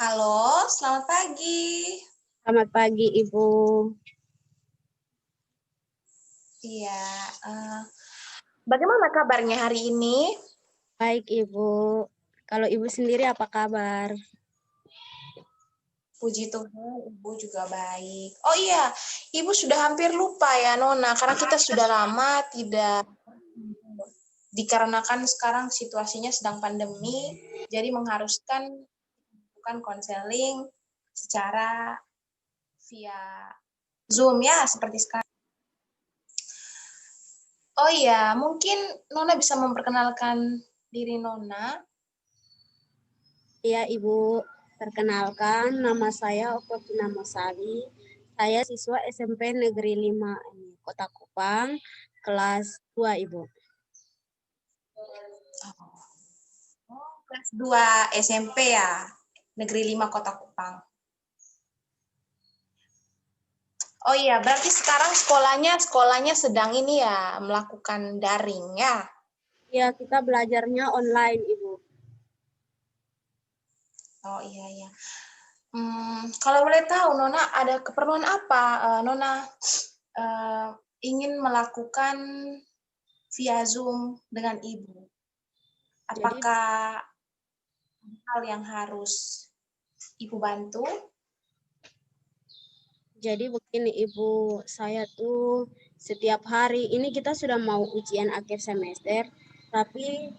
Halo, selamat pagi. Selamat pagi, Ibu. Iya, bagaimana kabarnya hari ini? Baik, Ibu. Kalau Ibu sendiri apa kabar? Puji Tuhan, Ibu juga baik. Oh iya, Ibu sudah hampir lupa ya, Nona, karena kita sudah lama tidak, dikarenakan sekarang situasinya sedang pandemi, jadi mengharuskan bukan konseling secara via Zoom ya, seperti sekarang. Oh iya, mungkin Nona bisa memperkenalkan diri Nona. Iya, Ibu. Perkenalkan, nama saya Okotina Mosali. Saya siswa SMP Negeri 5 Kota Kupang, kelas 2, Ibu. Oh, kelas 2 SMP ya, Negeri 5 Kota Kupang. Oh iya, berarti sekarang sekolahnya sedang ini ya, melakukan daring ya. Iya, kita belajarnya online, Ibu. Oh iya iya. Kalau boleh tahu, Nona ada keperluan apa? Nona ingin melakukan via Zoom dengan Ibu. Jadi, Apakah hal yang harus Ibu bantu? jadi begini, Ibu. Saya tuh setiap hari, ini kita sudah mau ujian akhir semester, tapi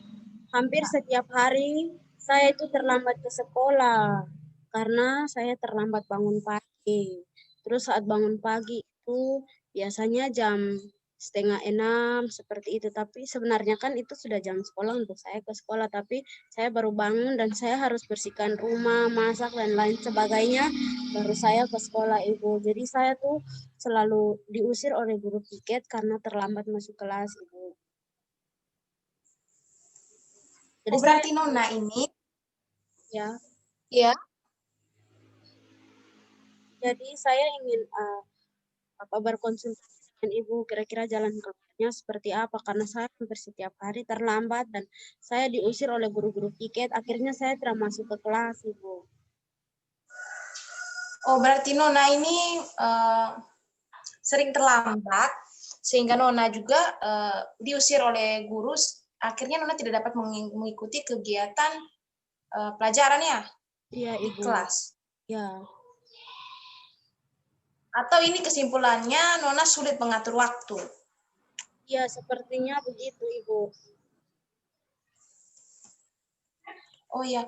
hampir setiap hari saya itu terlambat ke sekolah karena saya terlambat bangun pagi. Terus saat bangun pagi itu biasanya jam setengah enam seperti itu. Tapi sebenarnya kan itu sudah jam sekolah untuk saya ke sekolah. Tapi saya baru bangun dan saya harus bersihkan rumah, masak dan lain sebagainya. Baru saya ke sekolah, Ibu. Jadi saya tuh selalu diusir oleh guru piket karena terlambat masuk kelas, Ibu. Jadi Oh saya berarti Nona ini, ya. ya. Jadi saya ingin berkonsultasi dengan Ibu kira-kira jalan keluarnya seperti apa karena saya hampir setiap hari terlambat dan saya diusir oleh guru-guru piket. Akhirnya saya tidak masuk ke kelas, Ibu. Oh berarti Nona ini sering terlambat sehingga Nona juga diusir oleh guru. Akhirnya Nona tidak dapat mengikuti kegiatan pelajaran ya Iya, di Ibu. kelas. Ya. Atau ini kesimpulannya Nona sulit mengatur waktu. Iya, sepertinya begitu, Ibu. Oh ya,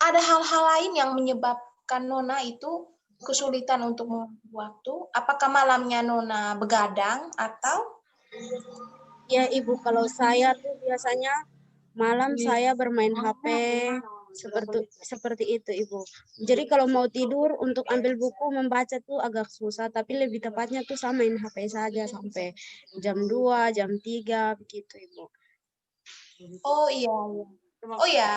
ada hal-hal lain yang menyebabkan Nona itu kesulitan untuk mengatur waktu. Apakah malamnya Nona begadang atau? Ya, Ibu, kalau saya tuh biasanya malam saya bermain HP seperti itu, Ibu. Jadi kalau mau tidur untuk ambil buku membaca tuh agak susah, tapi lebih tepatnya tuh saya main HP saja sampai jam 2, jam 3 begitu, Ibu. Oh iya, iya. Oh ya,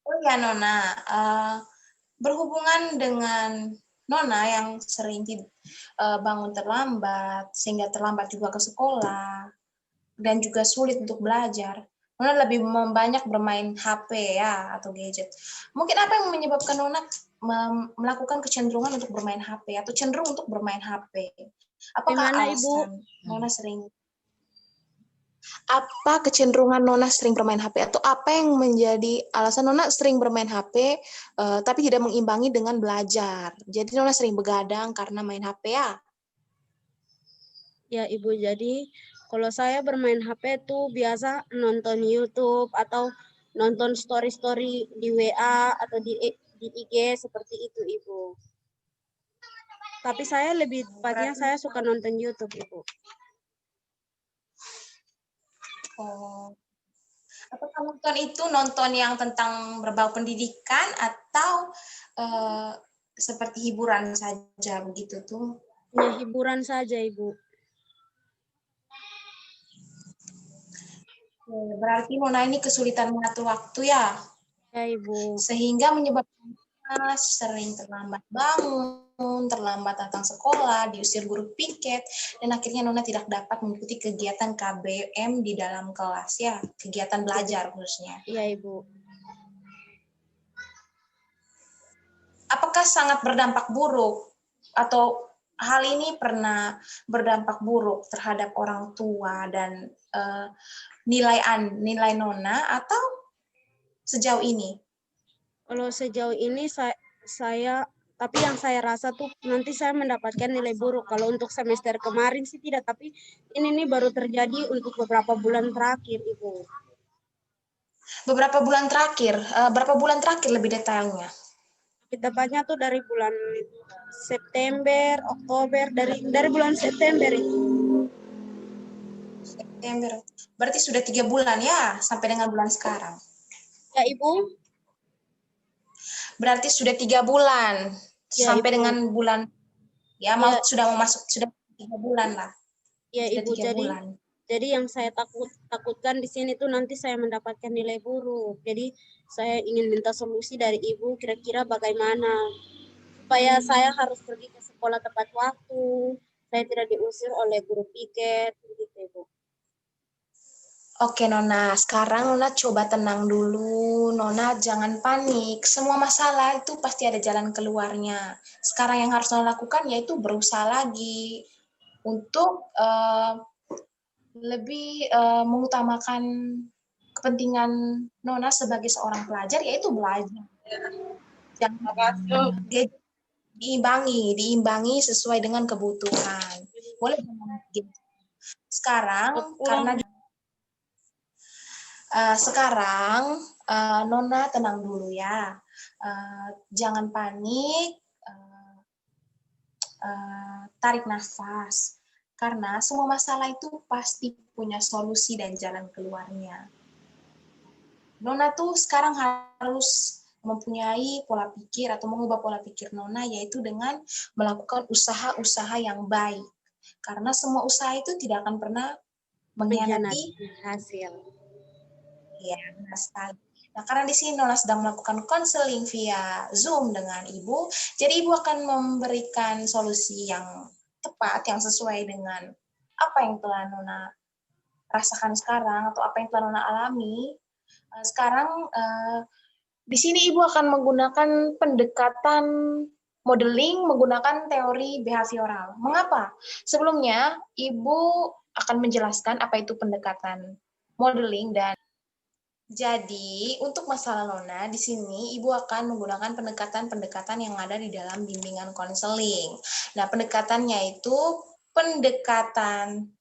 oh ya Nona, berhubungan dengan Nona yang sering bangun terlambat sehingga terlambat juga ke sekolah dan juga sulit untuk belajar. Nona lebih banyak bermain HP ya atau gadget. Mungkin apa yang menyebabkan Nona melakukan kecenderungan untuk bermain HP atau cenderung untuk bermain HP? Apakah Gimana, Ibu? alasan Nona sering apa kecenderungan Nona sering bermain HP atau apa yang menjadi alasan Nona sering bermain HP tapi tidak mengimbangi dengan belajar. Jadi Nona sering begadang karena main HP ya. Ya, Ibu, jadi kalau saya bermain HP tuh biasa nonton YouTube atau nonton story-story di WA atau di IG seperti itu, Ibu. Tapi saya lebih tepatnya Berarti saya suka nonton YouTube, Ibu. oh, apakah nonton itu nonton yang tentang berbau pendidikan atau eh, seperti hiburan saja begitu tuh? Ya, hiburan saja, Ibu. Berarti Nona ini kesulitan mengatur waktu ya, Ya, Ibu. sehingga menyebabkan sering terlambat bangun, terlambat datang sekolah, diusir guru piket, dan akhirnya Nona tidak dapat mengikuti kegiatan KBM di dalam kelas ya, kegiatan belajar khususnya. Iya, Ibu. Apakah sangat berdampak buruk atau hal ini pernah berdampak buruk terhadap orang tua dan nilai Nona atau sejauh ini? Kalau sejauh ini tapi yang saya rasa tuh nanti saya mendapatkan nilai buruk. Kalau untuk semester kemarin sih tidak, tapi ini nih baru terjadi untuk beberapa bulan terakhir, Ibu. Berapa bulan terakhir lebih detailnya? Tepatnya tuh dari bulan September, Oktober, dari bulan September itu. September. Berarti sudah 3 bulan ya, sampai dengan bulan sekarang. Ya, Ibu. Berarti sudah 3 bulan Ya, sampai Ibu. dengan bulan ya, Ya. sudah mau masuk, sudah 3 bulan lah. Ya, sudah Ibu. 3 bulan. Jadi yang saya takutkan di sini tuh nanti saya mendapatkan nilai buruk. Jadi saya ingin minta solusi dari Ibu, kira-kira bagaimana supaya saya harus pergi ke sekolah tepat waktu, saya tidak diusir oleh guru piket, begitu, Ibu. Oke Nona, sekarang Nona coba tenang dulu. Nona jangan panik. Semua masalah itu pasti ada jalan keluarnya. Sekarang yang harus Nona lakukan yaitu berusaha lagi untuk lebih mengutamakan kepentingan Nona sebagai seorang pelajar, yaitu belajar. Jangan diimbangi sesuai dengan kebutuhan. Boleh sekarang karena sekarang Nona tenang dulu ya, jangan panik, tarik nafas, karena semua masalah itu pasti punya solusi dan jalan keluarnya. Nona tuh sekarang harus mempunyai pola pikir atau mengubah pola pikir Nona, yaitu dengan melakukan usaha-usaha yang baik, karena semua usaha itu tidak akan pernah mengkhianati hasil. Ya, benar sekali. Nah, karena di sini Nona sedang melakukan konseling via Zoom dengan Ibu, jadi Ibu akan memberikan solusi yang tepat, yang sesuai dengan apa yang telah Nona rasakan sekarang, atau apa yang telah Nona alami. Sekarang, di sini Ibu akan menggunakan pendekatan modeling, menggunakan teori behavioral. Mengapa? Sebelumnya, Ibu akan menjelaskan apa itu pendekatan modeling dan jadi, untuk masalah Nona, di sini Ibu akan menggunakan pendekatan-pendekatan yang ada di dalam bimbingan konseling. Nah, pendekatannya itu pendekatan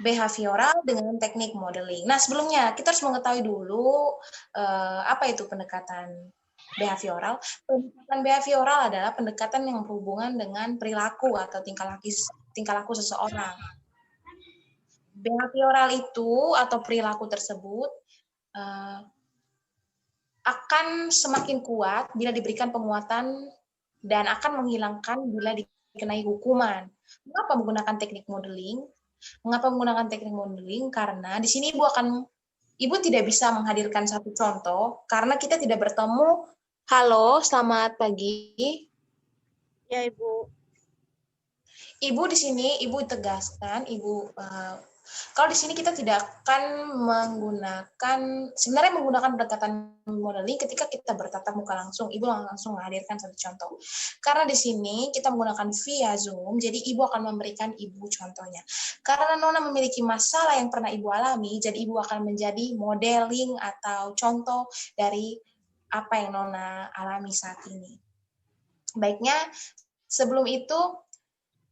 behavioral dengan teknik modeling. Nah, sebelumnya kita harus mengetahui dulu apa itu pendekatan behavioral. Pendekatan behavioral adalah pendekatan yang berhubungan dengan perilaku atau tingkah laku seseorang. Behavioral itu atau perilaku tersebut akan semakin kuat bila diberikan penguatan dan akan menghilangkan bila dikenai hukuman. Mengapa menggunakan teknik modeling? Karena di sini Ibu tidak bisa menghadirkan satu contoh karena kita tidak bertemu. Halo, selamat pagi. Ya, Ibu. Ibu di sini Ibu tegaskan, kalau di sini kita tidak akan sebenarnya menggunakan pendekatan modeling ketika kita bertatap muka langsung. Ibu langsung menghadirkan satu contoh. Karena di sini kita menggunakan via Zoom, jadi Ibu akan memberikan Ibu contohnya. Karena Nona memiliki masalah yang pernah Ibu alami, jadi Ibu akan menjadi modeling atau contoh dari apa yang Nona alami saat ini. Baiknya, sebelum itu,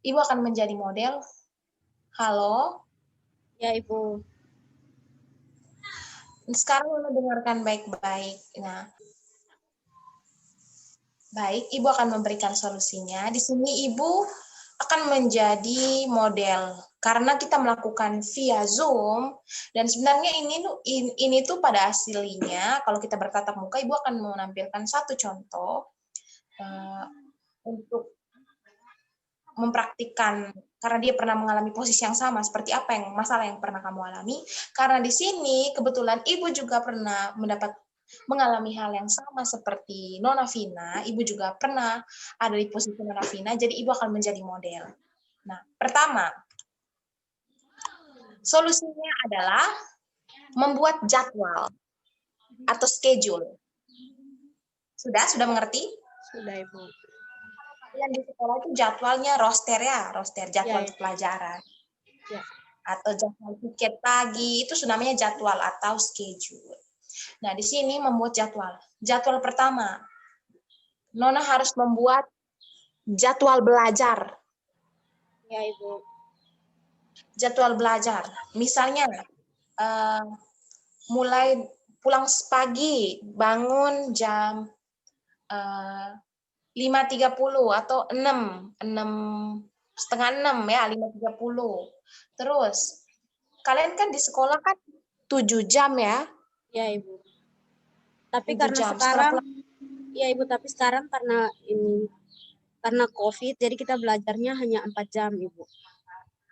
Ibu akan menjadi model. Halo? Ya, Ibu. Sekarang Nona dengarkan baik-baik. Nah, baik, Ibu akan memberikan solusinya. Di sini Ibu akan menjadi model karena kita melakukan via Zoom, dan sebenarnya ini tuh pada aslinya kalau kita bertatap muka, Ibu akan menampilkan satu contoh untuk mempraktikkan, karena dia pernah mengalami posisi yang sama seperti masalah yang pernah kamu alami. Karena di sini kebetulan Ibu juga pernah mendapat mengalami hal yang sama seperti Nona Vina, Ibu juga pernah ada di posisi Nona Vina, jadi Ibu akan menjadi model. Nah, pertama, solusinya adalah membuat jadwal atau schedule. Sudah mengerti? Sudah, Ibu. Yang di sekolah itu jadwalnya roster jadwal Ya. pelajaran. Ya. Atau jadwal tiket pagi, itu namanya jadwal atau schedule. Nah, di sini membuat jadwal. Jadwal pertama, Nona harus membuat jadwal belajar. Ya, Ibu. Jadwal belajar. Misalnya, mulai pulang pagi, bangun jam 5.30 atau 5:30 ya, 5.30. Terus, kalian kan di sekolah kan 7 jam ya? Ya, Ibu. Tapi 7 karena jam. sekarang, ya Ibu, tapi sekarang karena COVID, jadi kita belajarnya hanya 4 jam, Ibu.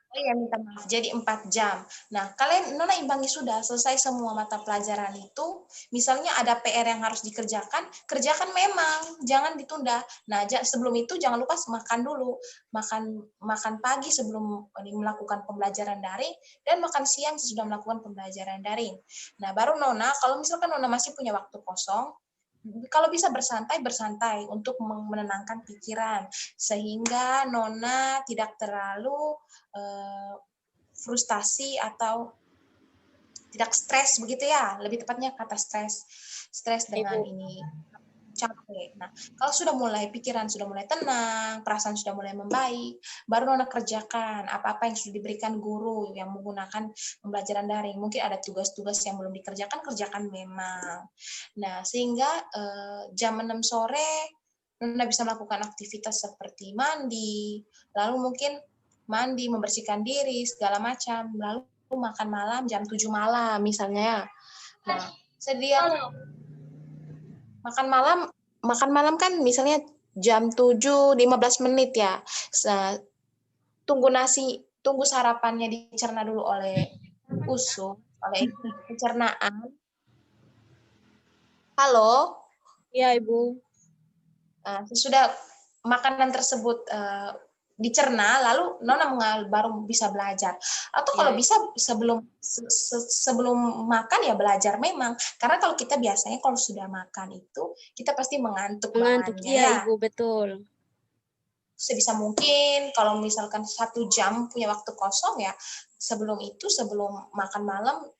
Oh iya, minta maaf. Jadi 4 jam. Nah, kalian, Nona imbangi sudah selesai semua mata pelajaran itu. Misalnya ada PR yang harus dikerjakan, kerjakan memang, jangan ditunda. Nah, sebelum itu jangan lupa makan dulu. Makan pagi sebelum melakukan pembelajaran daring, dan makan siang sesudah melakukan pembelajaran daring. Nah, baru Nona, kalau misalkan Nona masih punya waktu kosong, kalau bisa bersantai untuk menenangkan pikiran, sehingga Nona tidak terlalu frustasi atau tidak stres begitu ya, lebih tepatnya kata stres dengan ini capek. Nah, kalau sudah mulai pikiran sudah mulai tenang, perasaan sudah mulai membaik, baru Nona kerjakan apa-apa yang sudah diberikan guru yang menggunakan pembelajaran daring. Mungkin ada tugas-tugas yang belum dikerjakan, kerjakan memang. Nah, sehingga jam 6 sore Nona bisa melakukan aktivitas seperti mandi, lalu mungkin mandi, membersihkan diri, segala macam, lalu makan malam jam 7 malam misalnya ya. Nah, makan malam kan misalnya jam 7:15 ya. Tunggu sarapannya dicerna dulu oleh usus, oleh pencernaan. Halo? Iya, Ibu. Sesudah makanan tersebut dicerna, lalu Nona baru bisa belajar. Atau kalau bisa sebelum makan ya belajar memang. Karena kalau kita biasanya kalau sudah makan itu, kita pasti mengantuk bawaannya iya, ya. Ibu, betul. Sebisa mungkin kalau misalkan 1 jam punya waktu kosong ya, sebelum makan malam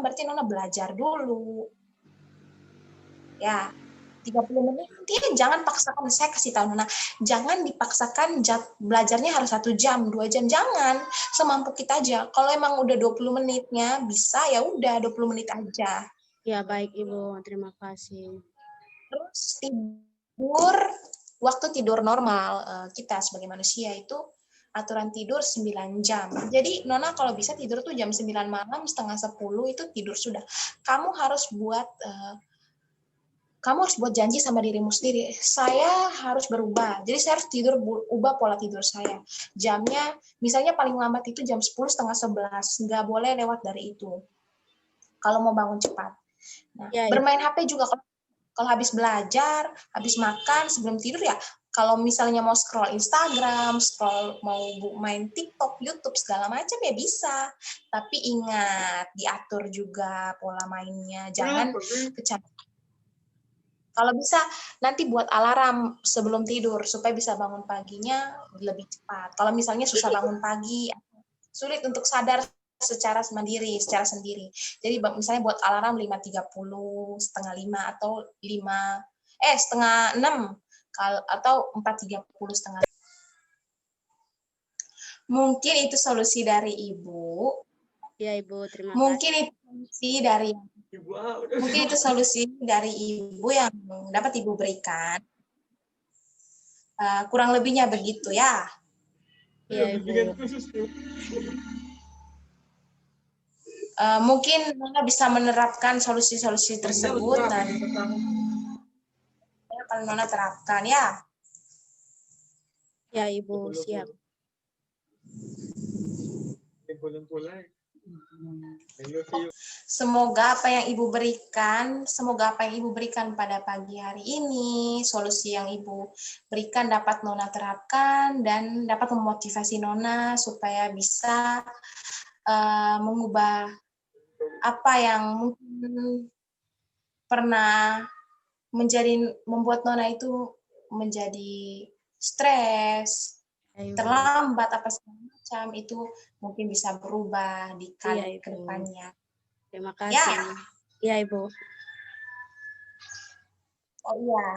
berarti Nona belajar dulu. Ya, 30 menit, dia jangan paksakan, saya kasih tahu Nona, jangan dipaksakan belajarnya harus 1 jam, 2 jam, jangan, semampu kita aja. Kalau emang udah 20 menitnya bisa, ya udah 20 menit aja. Ya, baik Ibu, terima kasih. Terus waktu tidur normal, kita sebagai manusia itu aturan tidur 9 jam. Jadi Nona kalau bisa tidur tuh jam 9 malam, setengah 10 itu tidur sudah. Kamu harus buat janji sama dirimu sendiri. Saya harus berubah. Jadi saya harus ubah pola tidur saya. Jamnya, misalnya paling lambat itu jam 10, setengah 11. Nggak boleh lewat dari itu. Kalau mau bangun cepat. Nah, bermain HP juga. Kalau habis belajar, habis makan, sebelum tidur ya, kalau misalnya mau scroll Instagram, mau main TikTok, YouTube, segala macam ya bisa. Tapi ingat, diatur juga pola mainnya. Jangan kecanduan. Kalau bisa, nanti buat alarm sebelum tidur, supaya bisa bangun paginya lebih cepat. Kalau misalnya susah bangun pagi, sulit untuk sadar secara sendiri. Jadi misalnya buat alarm 5.30, setengah 5, atau 5:30, atau 4.30, setengah 5. Mungkin itu solusi dari Ibu. Ya, Ibu, terima kasih. Mungkin itu solusi dari Ibu yang dapat Ibu berikan. Kurang lebihnya begitu ya. Ya, Ibu. Mungkin Nona bisa menerapkan solusi-solusi tersebut dan kalau Nona terapkan ya. Ya, Ibu, siap. Semoga apa yang Ibu berikan pada pagi hari ini, solusi yang Ibu berikan dapat Nona terapkan dan dapat memotivasi Nona supaya bisa mengubah apa yang mungkin pernah membuat Nona itu menjadi stres, Iya, Ibu. terlambat apa segala macam itu mungkin bisa berubah di Iya, kali ke Ibu. depannya. Terima Ya, kasih. Iya, Ibu. oh iya.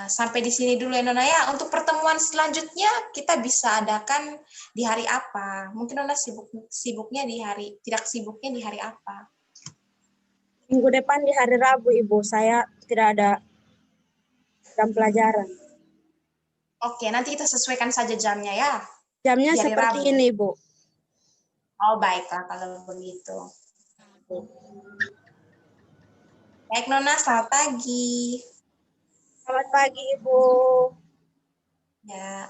Sampai di sini dulu ya Nona ya. Untuk pertemuan selanjutnya kita bisa adakan di hari apa? Mungkin Nona sibuknya di hari, tidak sibuknya di hari apa? Minggu depan di hari Rabu, Ibu. Saya tidak ada jam pelajaran. Oke, nanti kita sesuaikan saja jamnya ya. Jamnya Di hari seperti Rabu. ini, Ibu. Oh, baiklah kalau begitu. Baik Nona, selamat pagi. Selamat pagi, Ibu. Ya.